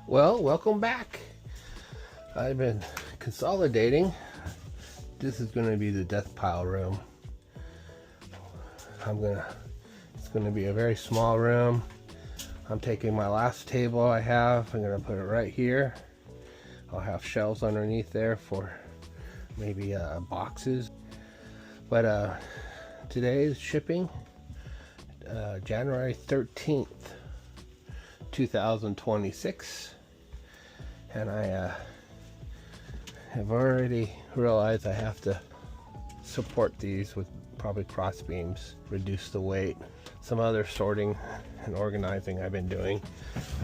Well, welcome back. I've been consolidating. This is going to be the death pile room. It's going to be a very small room. I'm taking my last table I have, I'm going to put it right here. I'll have shelves underneath there for maybe boxes. But today's shipping, January 13th, 2026. And I have already realized I have to support these with probably cross beams, reduce the weight. Some other sorting and organizing I've been doing.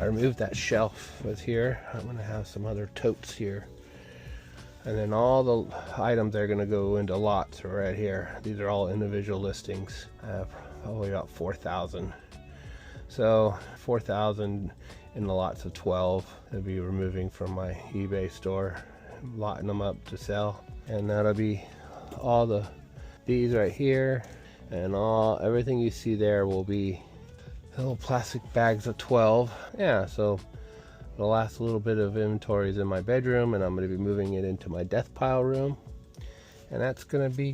I removed that shelf was here. I'm going to have some other totes here. And then all the items are going to go into lots right here. These are all individual listings. I have probably about 4,000. So 4,000 in the lots of 12. I'll be removing from my eBay store, lotting them up to sell. And that'll be all these right here, and everything you see there will be little plastic bags of 12. Yeah, so the last little bit of inventory is in my bedroom, and I'm going to be moving it into my death pile room. And that's going to be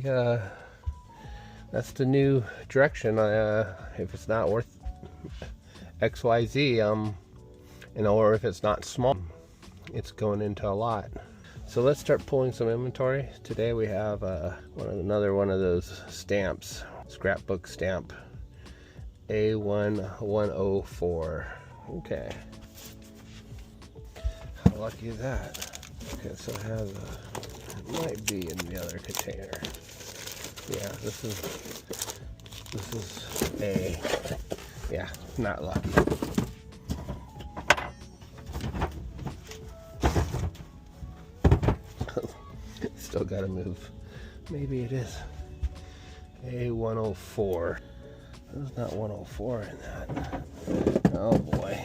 that's the new direction. If it's not worth XYZ, or if it's not small, it's going into a lot. So let's start pulling some inventory. Today we have another one of those stamps, scrapbook stamp, A1104. Okay, how lucky is that? Okay, so it has it might be in the other container. Yeah, this is A. Yeah, not lucky. Still gotta move. Maybe it is A104. There's not 104 in that. Oh boy.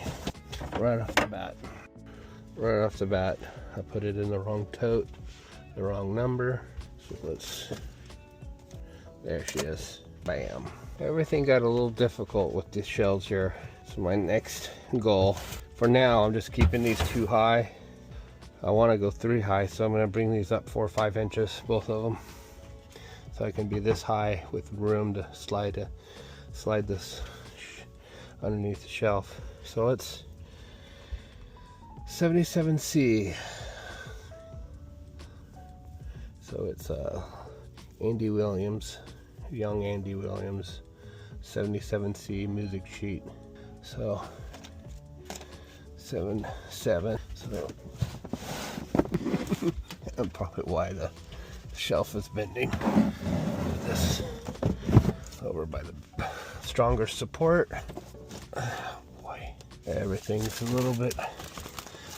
Right off the bat, I put it in the wrong tote, the wrong number. So there she is. Bam. Everything got a little difficult with the shelves here. So my next goal, for now, I'm just keeping these 2 high. I want to go 3 high, so I'm going to bring these up 4 or 5 inches, both of them, so I can be this high with room to slide this underneath the shelf. So it's 77C. So it's Andy Williams, young Andy Williams, 77C music sheet. So 7. So and probably why the shelf is bending. Put this over by the stronger support. Boy, everything's a little bit.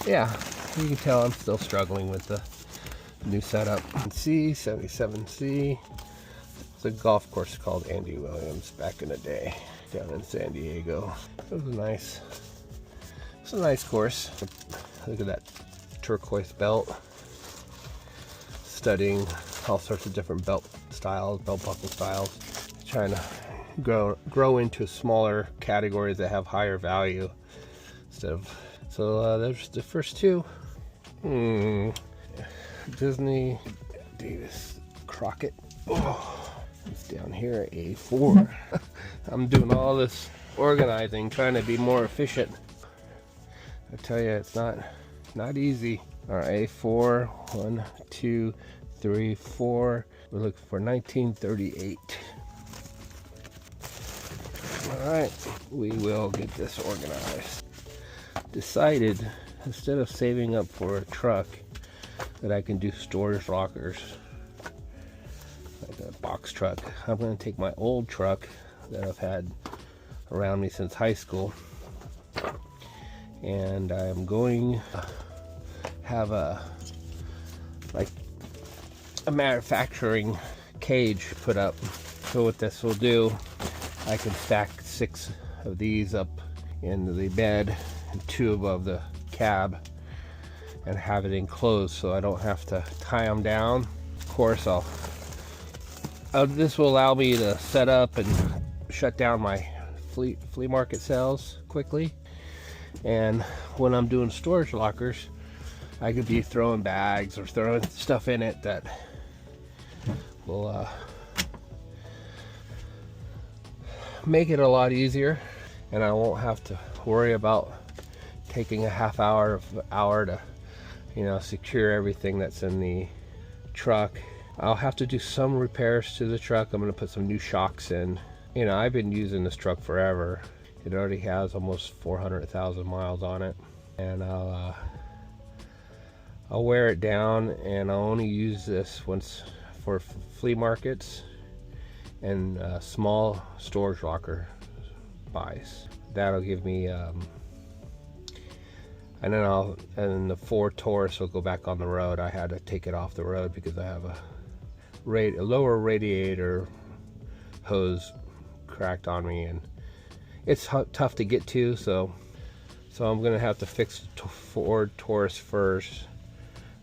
Yeah, you can tell I'm still struggling with the new setup. C77C. It's a golf course called Andy Williams back in the day down in San Diego. It was a nice course. Look at that turquoise belt. Studying all sorts of different belt buckle styles, trying to grow into smaller categories that have higher value instead of. So there's the first 2. Disney Davis Crockett. Oh, it's down here at A4. I'm doing all this organizing, trying to be more efficient. I tell you, it's not easy. All right, A4, 1, 2, 3, 4. We're looking for 1938. All right, we will get this organized. Decided, instead of saving up for a truck, that I can do storage lockers, like a box truck. I'm going to take my old truck that I've had around me since high school, and I'm going to have a manufacturing cage put up. So what this will do, I can stack 6 of these up in the bed and 2 above the cab and have it enclosed, so I don't have to tie them down. Of course, this will allow me to set up and shut down my flea market sales quickly, And when I'm doing storage lockers, I could be throwing bags or throwing stuff in it that will make it a lot easier, and I won't have to worry about taking a half hour to, you know, secure everything that's in the truck. I'll have to do some repairs to the truck. I'm going to put some new shocks in. You know, I've been using this truck forever. It already has almost 400,000 miles on it, and I'll wear it down, and I'll only use this once for flea markets and small storage locker buys. That'll give me and then the Ford Taurus will go back on the road. I had to take it off the road because I have a lower radiator hose cracked on me, and it's tough to get to, so I'm gonna have to fix the Ford Taurus first,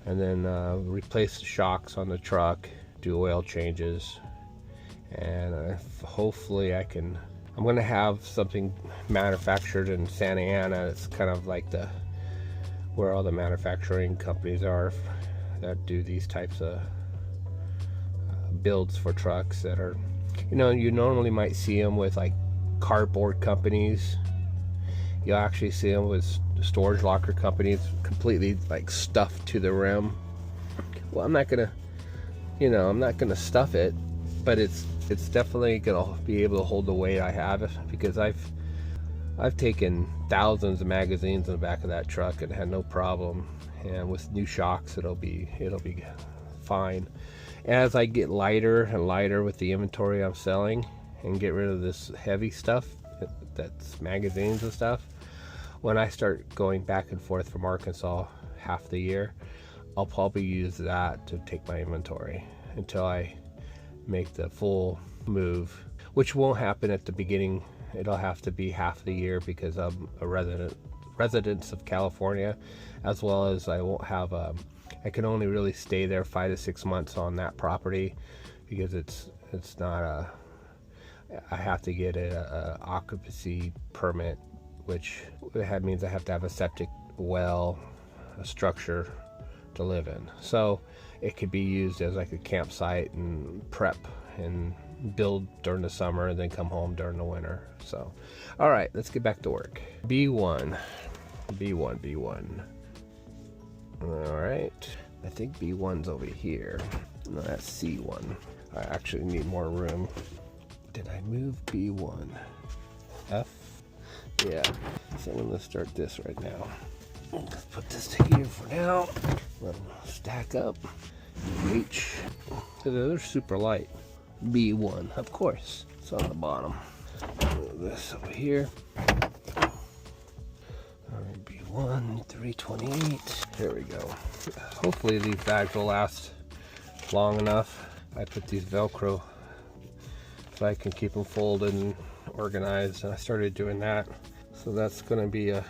and then replace the shocks on the truck, do oil changes, and hopefully I'm gonna have something manufactured in Santa Ana. It's kind of like where all the manufacturing companies are that do these types of builds for trucks that are, you know, you normally might see them with like cardboard companies. You'll actually see them with storage locker companies completely like stuffed to the rim. Well, I'm not gonna stuff it, but it's definitely gonna be able to hold the weight I have, because I've taken thousands of magazines in the back of that truck and had no problem. And with new shocks, it'll be fine. As I get lighter and lighter with the inventory I'm selling and get rid of this heavy stuff that's magazines and stuff, when I start going back and forth from Arkansas half the year, I'll probably use that to take my inventory until I make the full move, which won't happen at the beginning. It'll have to be half the year because I'm a resident of California, as well as I won't have I can only really stay there 5 to 6 months on that property, because it's not I have to get a occupancy permit, which means I have to have a septic well, a structure to live in. So it could be used as like a campsite and prep and build during the summer and then come home during the winter. So, all right, let's get back to work. B1. All right, I think B1's over here. No, that's C1. I actually need more room. Did I move B1? F? Yeah, so I'm gonna start this right now. Let's put this here for now. Let them stack up. H. They're super light. B1, of course. It's on the bottom. Move this over here. B1, 328. Here we go. Hopefully these bags will last long enough. I put these Velcro so I can keep them folded and organized, and I started doing that. So that's going to be I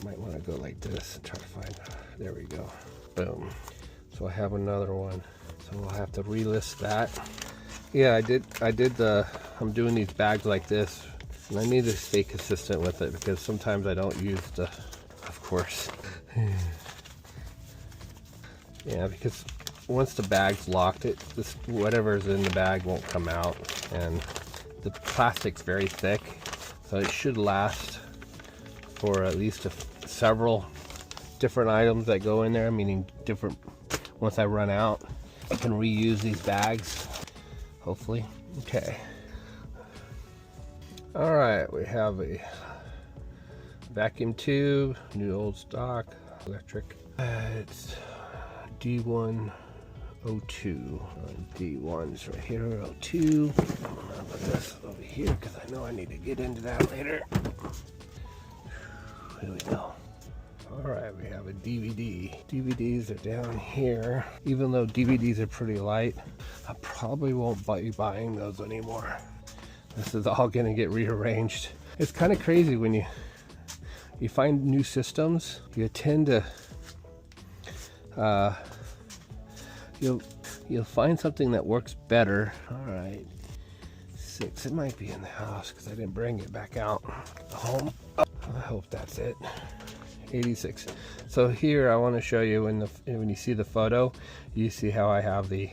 might want to go like this and try to find, there we go. Boom. So I have another one. So I'll have to relist that. Yeah, I'm doing these bags like this, and I need to stay consistent with it because sometimes I don't use of course. Yeah, because once the bag's locked, whatever's in the bag won't come out, and the plastic's very thick, so it should last for at least several different items that go in there, meaning once I run out, I can reuse these bags, hopefully. Okay. All right, we have a vacuum tube, new old stock, electric. It's D102. D1's right here, 02. I'm gonna put this over here because I know I need to get into that later. Here we go. All right, we have a DVD. DVDs are down here. Even though DVDs are pretty light, I probably won't be buying those anymore. This is all gonna get rearranged. It's kind of crazy when you find new systems, you tend to you'll find something that works better. All right, 6. It might be in the house because I didn't bring it back out home. I hope that's it. 86. So here I want to show you when you see the photo, you see how I have the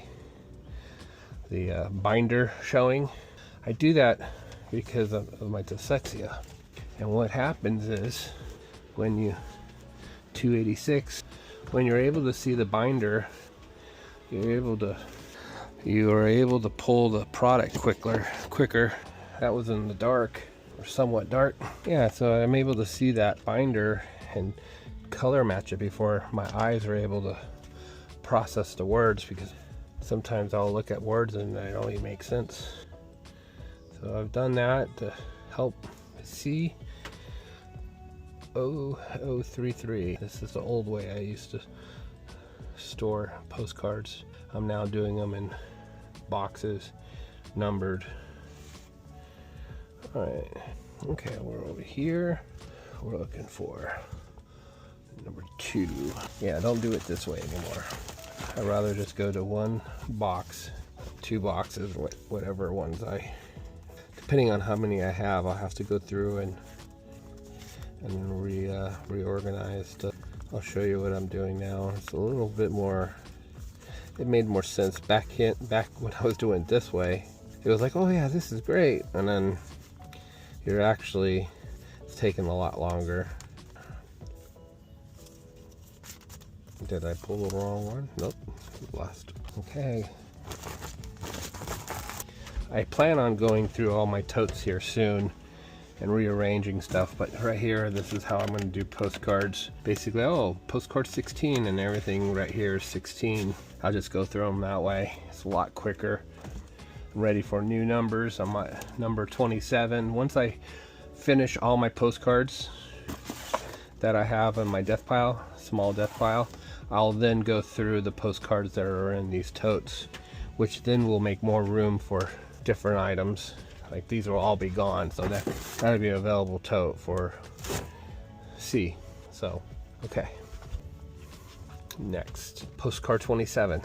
binder showing. I do that because of my dyslexia. And what happens is when you 286, when you're able to see the binder, you are able to pull the product quicker. That was in the dark, or somewhat dark. Yeah, so I'm able to see that binder and color match it before my eyes are able to process the words, because sometimes I'll look at words and they don't even make sense. So I've done that to help see. 0033. This is the old way I used to store postcards. I'm now doing them in boxes, numbered. Alright, okay, we're over here. We're looking for number 2. Yeah, don't do it this way anymore. I'd rather just go to one box, 2 boxes, whatever ones depending on how many I have, I'll have to go through and reorganize. I'll show you what I'm doing now. It's a little bit more, it made more sense back when I was doing it this way. It was like, oh yeah, this is great, and then you're actually, it's taking a lot longer. Did I pull the wrong one? Nope, lost. Okay. I plan on going through all my totes here soon and rearranging stuff, but right here, this is how I'm going to do postcards. Basically, oh, postcard 16 and everything right here is 16. I'll just go through them that way. It's a lot quicker. I'm ready for new numbers. I'm at number 27. Once I finish all my postcards that I have in my death pile, small death pile, I'll then go through the postcards that are in these totes, which then will make more room for different items. Like these will all be gone, so that'll be an available tote for C. So, okay. Next, postcard 27.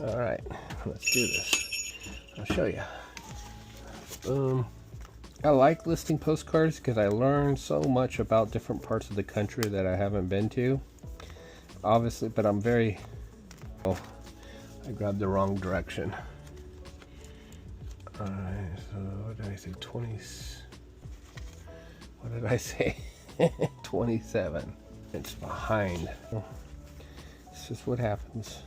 All right, let's do this. I'll show you. Boom. I like listing postcards because I learned so much about different parts of the country that I haven't been to. Obviously, but I'm very, oh, I grabbed the wrong direction. Alright, so what did I say? 20. What did I say? 27. It's behind. It's just what happens.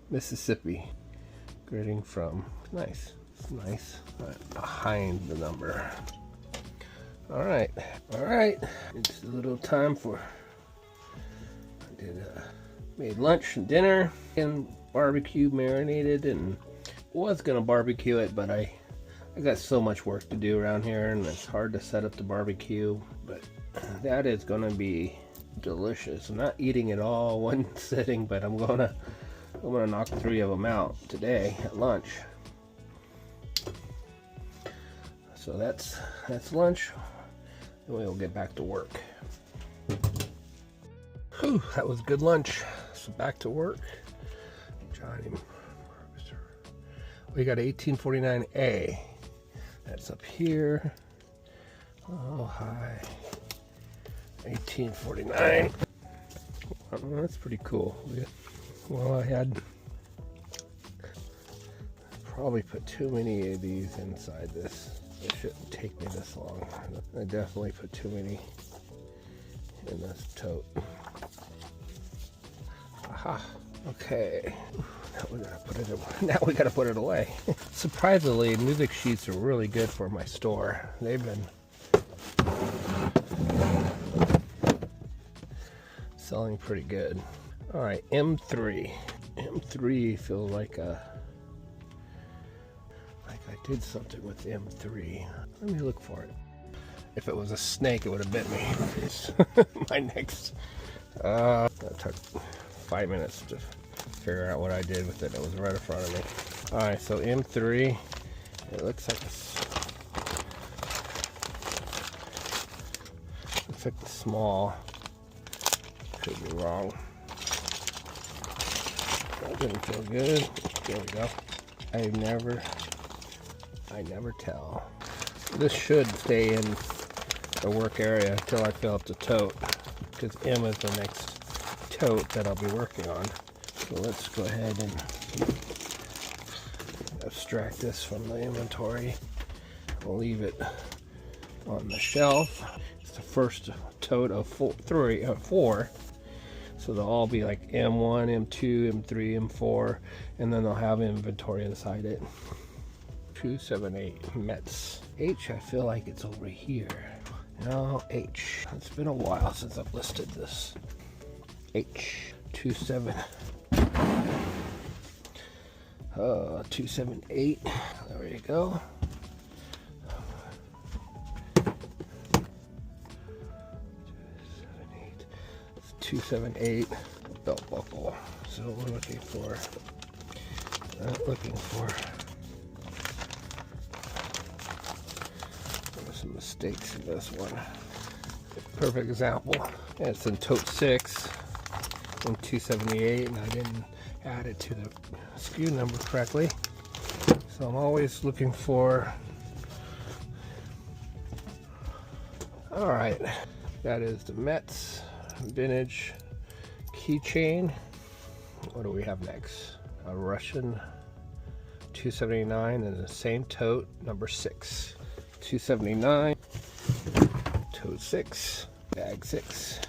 Mississippi. Grading from. Nice. It's nice. Right, behind the number. Alright. Alright. It's a little time for. I did made lunch and dinner and barbecue marinated, and was gonna barbecue it, but I got so much work to do around here and it's hard to set up the barbecue, but that is gonna be delicious. I'm not eating it all one sitting, but I'm gonna knock 3 of them out today at lunch. So that's lunch, and we'll get back to work. Whew, that was good lunch. So back to work. Johnny, we got 1849A. That's up here. Oh, hi. 1849. Oh, that's pretty cool. Well, I had probably put too many of these inside this. It shouldn't take me this long. I definitely put too many in this tote. Aha. Okay. Now we gotta put it away. Surprisingly, music sheets are really good for my store. They've been selling pretty good. All right, M3. M3 feels like I did something with M3. Let me look for it. If it was a snake, it would have bit me. My next. That took 5 minutes to figure out what I did with it. It was right in front of me. All right, so M3. It looks like the small. Could be wrong. That didn't feel good. There we go. I've never I never tell. This should stay in the work area until I fill up the tote, because M is the next tote that I'll be working on. So let's go ahead and abstract this from the inventory. We'll leave it on the shelf. It's the first tote of four. So they'll all be like M1, M2, M3, M4, and then they'll have inventory inside it. 278 Mets. H, I feel like it's over here. No, H. It's been a while since I've listed this. H, 278. There you go. 278 belt buckle. So we're looking for some mistakes in this one. Perfect example. Yeah, it's in tote 6 in 278, and I didn't add it to the SKU number correctly. So I'm always looking for. All right, that is the Mets vintage keychain. What do we have next? A Russian 279 in the same tote, number 6. 279, tote 6, bag 6.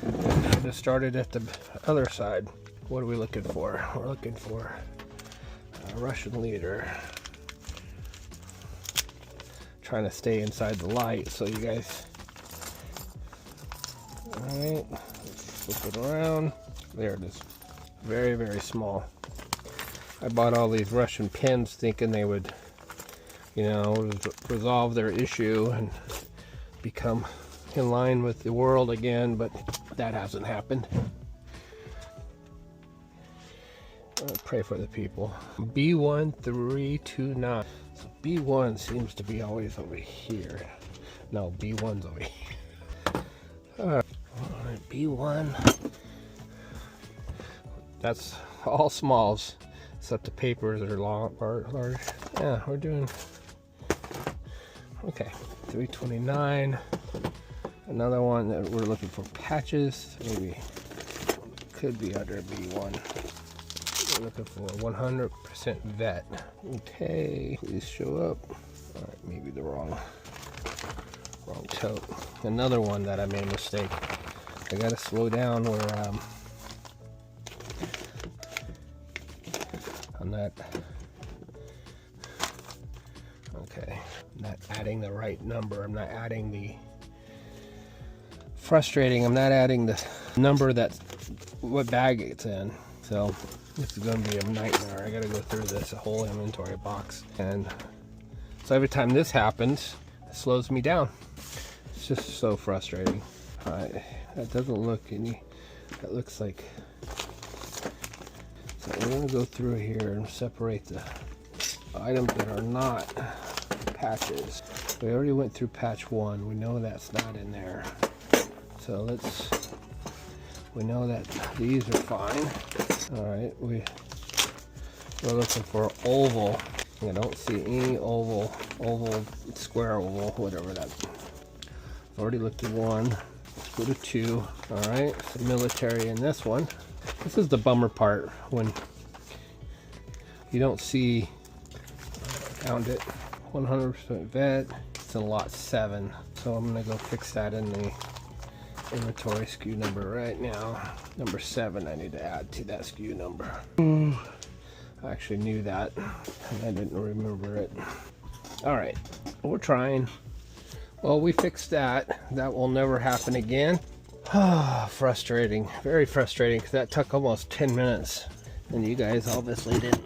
I just started at the other side. What are we looking for? We're looking for a Russian leader. Trying to stay inside the light so you guys. Alright, let's flip it around. There it is. Very, very small. I bought all these Russian pins thinking they would, you know, resolve their issue and become in line with the world again, but that hasn't happened. Pray for the people. B1329. So B1 seems to be always over here. No, B1's over here. Alright, B1. That's all smalls, except the papers are large. Yeah, we're doing okay. 329. Another one that we're looking for patches. Maybe could be under B1. We're looking for 100% vet. Okay, please show up. All right, maybe the wrong tote. Another one that I made a mistake. I gotta slow down where on that. Okay, I'm not adding the right number. I'm not adding the frustrating. I'm not adding the number that's what bag it's in. So this is going to be a nightmare. I got to go through this whole inventory box, and so every time this happens, it slows me down. It's just so frustrating. That doesn't look any. That looks like. So we're going to go through here and separate the items that are not patches. We already went through patch 1. We know that's not in there. So we know that these are fine. All right, we're looking for oval. I don't see any oval, square oval, whatever that. I've already looked at 1. Let's go to 2. All right, so military in this one. This is the bummer part when you don't see. Found it. 100% vet. It's in lot 7, so I'm gonna go fix that in the inventory SKU number right now. Number 7 I need to add to that SKU number. I actually knew that and I didn't remember it. Alright, we're trying. Well, we fixed that. That will never happen again. Frustrating, very frustrating, because that took almost 10 minutes and you guys obviously didn't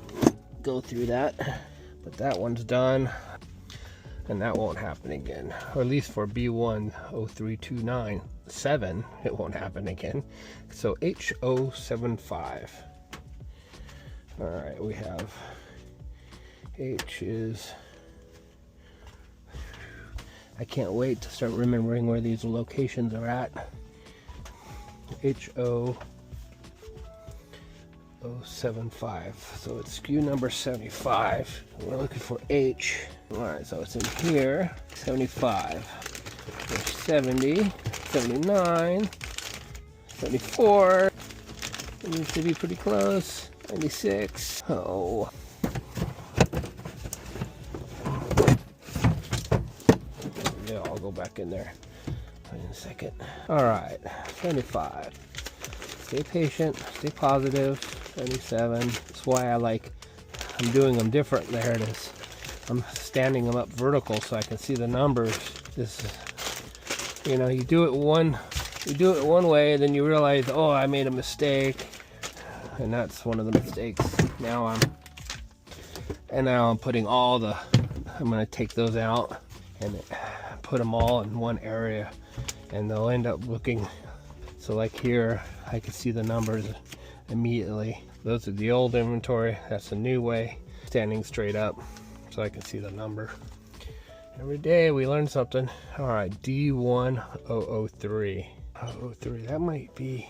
go through that, but that one's done and that won't happen again, or at least for B10329 7 it won't happen again. So H075. All right, we have H is, I can't wait to start remembering where these locations are at. H0 075. So it's SKU number 75. We're looking for H. Alright, so it's in here. 75. There's 70, 79, 74. It needs to be pretty close. 96. Oh. Yeah, I'll go back in there in a second. Alright, 75. Stay patient, stay positive. 77. That's why I'm doing them different. There it is. I'm standing them up vertical so I can see the numbers. This is, you know, you do it one way and then you realize, oh, I made a mistake. And that's one of the mistakes. Now I'm putting all the, I'm going to take those out and put them all in one area, and they'll end up looking, so like here I can see the numbers immediately. Those are the old inventory. That's the new way, standing straight up so I can see the number. Every day we learn something. All right, D1003. 003, that might be,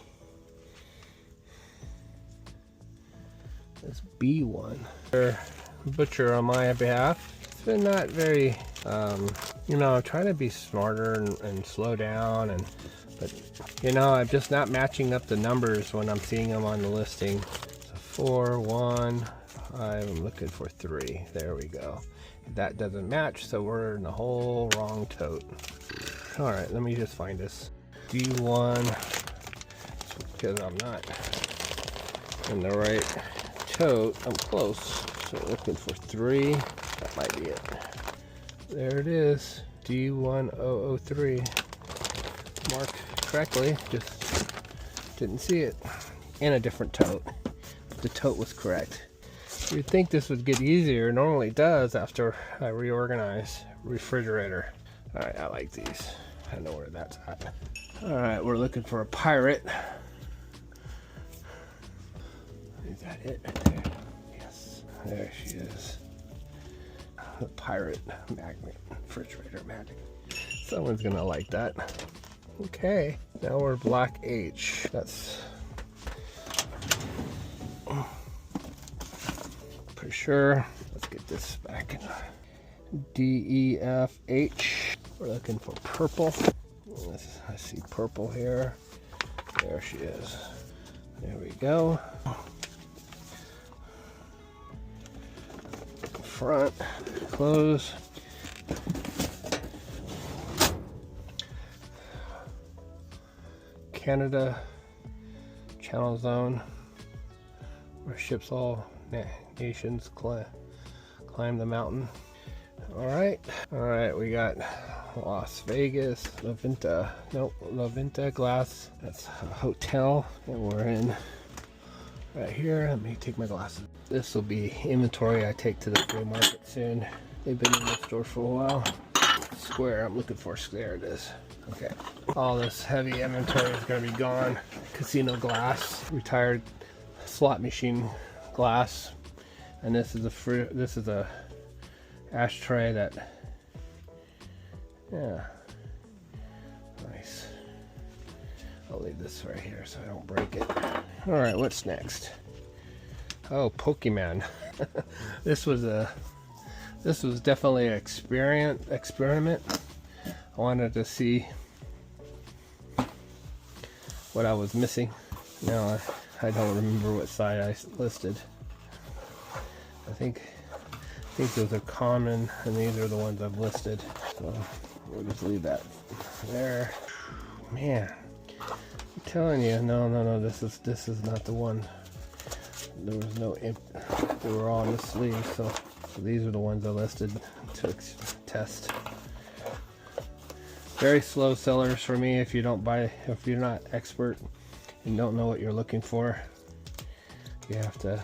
that's B1. Butcher on my behalf. It's been not very, you know, I'm trying to be smarter and slow down, but you know, I'm just not matching up the numbers when I'm seeing them on the listing. So 4, 1, 5, I'm looking for 3. There we go. That doesn't match, so we're in the whole wrong tote. All right, let me just find this. D1, because I'm not in the right tote. I'm close. So looking for 3. That might be it. There it is. D1003. Marked correctly. Just didn't see it. In a different tote. The tote was correct. You'd think this would get easier. Normally it does after I reorganize. Refrigerator. Alright, I like these. I know where that's at. Alright, we're looking for a pirate. Is that it right there? Yes. There she is. The pirate magnet. Refrigerator magnet. Someone's gonna like that. Okay. Now we're block H. That's pretty sure. Let's get this back in. D, E, F, H. We're looking for purple. I see purple here. There she is. There we go. Front, close. Canada, channel zone, where ships all nations climb the mountain. All right, we got Las Vegas, La Venta, nope, La Venta glass. That's a hotel, and we're in right here. Let me take my glasses. This will be inventory I take to the flea market soon. They've been in the store for a while. Square, I'm looking for square. It is. Okay, all this heavy inventory is going to be gone. Casino glass, retired slot machine glass, and this is a ashtray that, yeah, nice. I'll leave this right here so I don't break it. All right, what's next? Oh, Pokemon. This was definitely an experiment. I wanted to see what I was missing. Now I don't remember what side I listed. I think those are common, and these are the ones I've listed. So we'll just leave that there. Man, I'm telling you, no, this is not the one. There was no imp. They were all on the sleeve, so these are the ones I listed to test. Very slow sellers for me. If you're not expert and don't know what you're looking for, you have to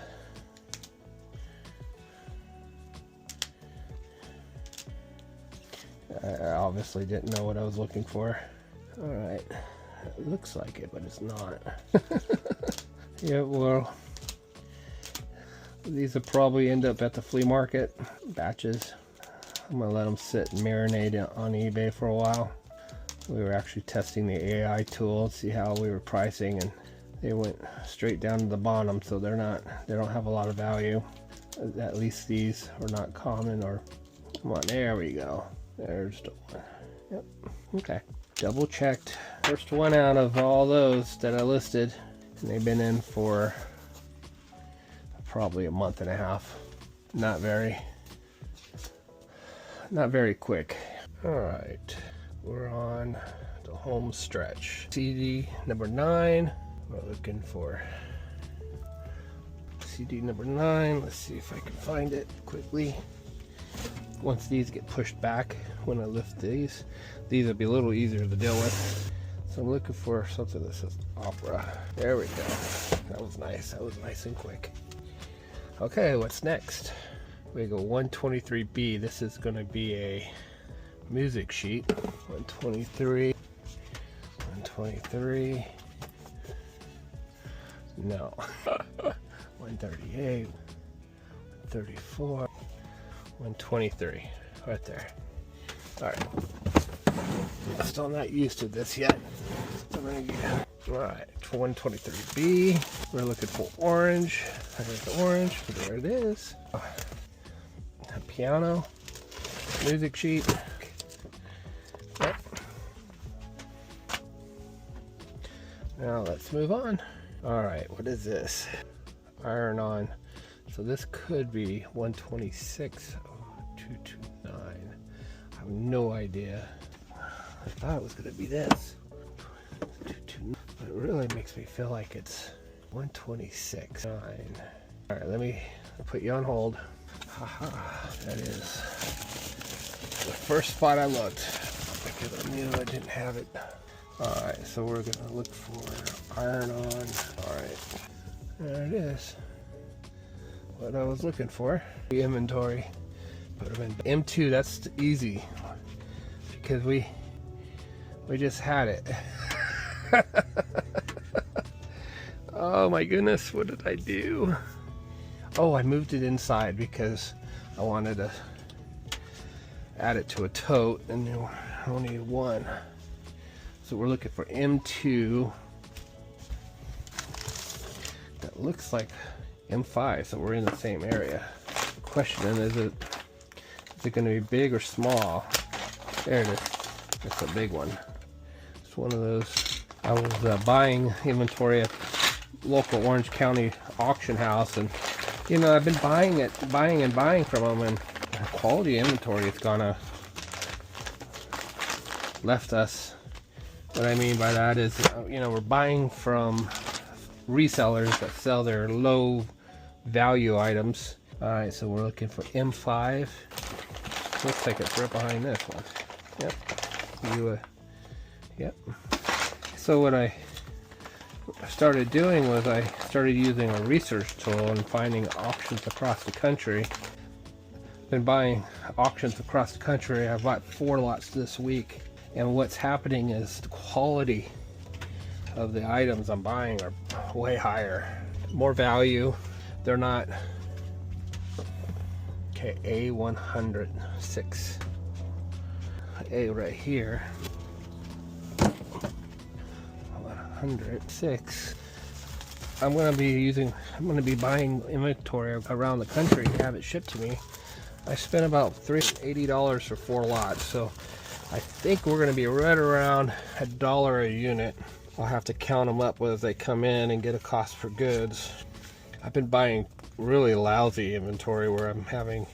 I obviously didn't know what I was looking for. All right, it looks like it, but it's not. Yeah, well, these will probably end up at the flea market batches. I'm gonna let them sit and marinate on eBay for a while. We were actually testing the AI tool, see how we were pricing, and They went straight down to the bottom, so they don't have a lot of value. At least these are not common. Or come on, there we go. There's the one. Yep. Okay. Double checked. First one out of all those that I listed, and they've been in for probably a month and a half. Not very quick. All right, we're on the home stretch. CD number 9. We're looking for CD number 9. Let's see if I can find it quickly. Once these get pushed back, when I lift these will be a little easier to deal with. So I'm looking for something that says opera. There we go. That was nice. That was nice and quick. Okay, what's next? We go 123B. This is going to be a music sheet. 123. 123. No. 138. 134. 123. Right there. Alright. Still not used to this yet. Alright, 123B. We're looking for orange. There's the orange. There it is. A piano. Music sheet. Yep. Now let's move on. Alright, what is this? Iron on. So this could be 126.229. I have no idea. I thought it was going to be this. But it really makes me feel like it's 126.9. Alright, let me put you on hold. Haha, that is the first spot I looked because I knew I didn't have it. Alright, so we're going to look for iron on. Alright, there it is. What I was looking for. The inventory. Put them in M2, that's easy because we just had it. Oh my goodness, what did I do? Oh, I moved it inside because I wanted to add it to a tote, and there were only one. So we're looking for M2. That looks like M5, so we're in the same area. The question then is it going to be big or small? There it is. It's a big one. It's one of those. I was buying inventory at local Orange County auction house, and you know, I've been buying from them, and the quality inventory has gonna left us. What I mean by that is, you know, we're buying from resellers that sell their low value items. Alright, so we're looking for M5. Looks like it's right behind this one. Yep. Yep. So what I started doing was I started using a research tool and finding auctions across the country. Been buying auctions across the country. I bought 4 lots this week, and what's happening is the quality of the items I'm buying are way higher, more value. They're not okay. A106 A right here. 106. I'm going to be buying inventory around the country to have it shipped to me. I spent about $380 for 4 lots, so I think we're going to be right around $1 a unit. I'll have to count them up as they come in and get a cost per goods. I've been buying really lousy inventory where I'm having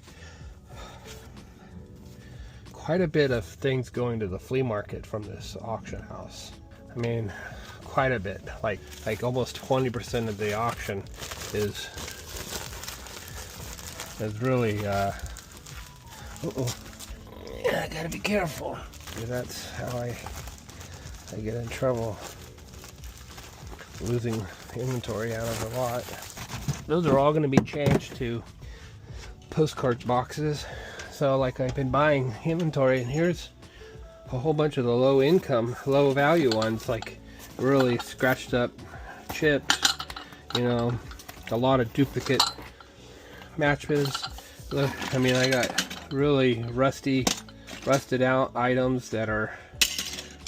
quite a bit of things going to the flea market from this auction house. I mean, quite a bit, like almost 20% of the auction is really yeah, I gotta be careful. That's how I get in trouble, losing inventory out of a lot. Those are all going to be changed to postcard boxes. So like, I've been buying inventory, and here's a whole bunch of the low income, low value ones, like really scratched up chips, you know, a lot of duplicate matches. Look, I mean, I got really rusted out items that are,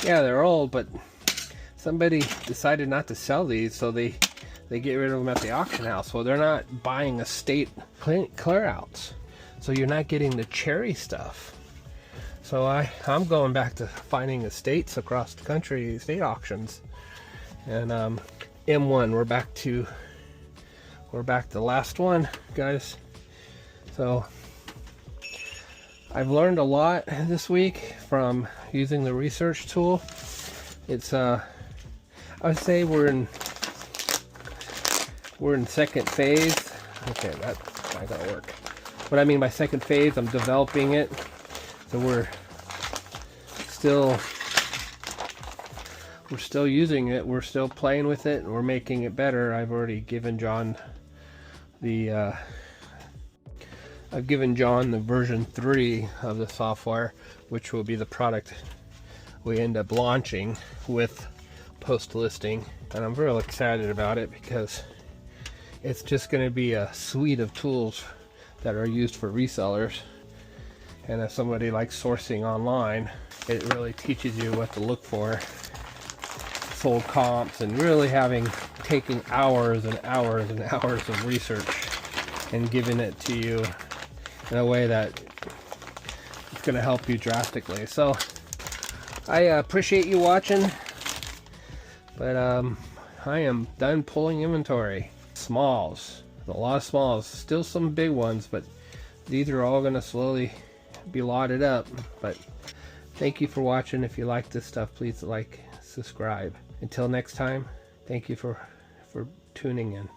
yeah, they're old, but somebody decided not to sell these, so they get rid of them at the auction house. Well, they're not buying estate clear outs, so you're not getting the cherry stuff. So I'm going back to finding estates across the country, estate auctions. And M1, we're back to the last one, guys. So I've learned a lot this week from using the research tool. It's I would say we're in second phase. Okay, that's not gonna work. What I mean by second phase, I'm developing it. So we're still using it. We're still playing with it. We're making it better. I've already given John the version 3 of the software, which will be the product we end up launching with post listing, and I'm real excited about it because it's just going to be a suite of tools that are used for resellers. And if somebody likes sourcing online, it really teaches you what to look for, sold comps, and really taking hours and hours and hours of research and giving it to you in a way that it's going to help you drastically. So I appreciate you watching, but I am done pulling inventory. Smalls, a lot of smalls, still some big ones, but these are all going to slowly be lotted up. But thank you for watching. If you like this stuff, please like, subscribe. Until next time, thank you for tuning in.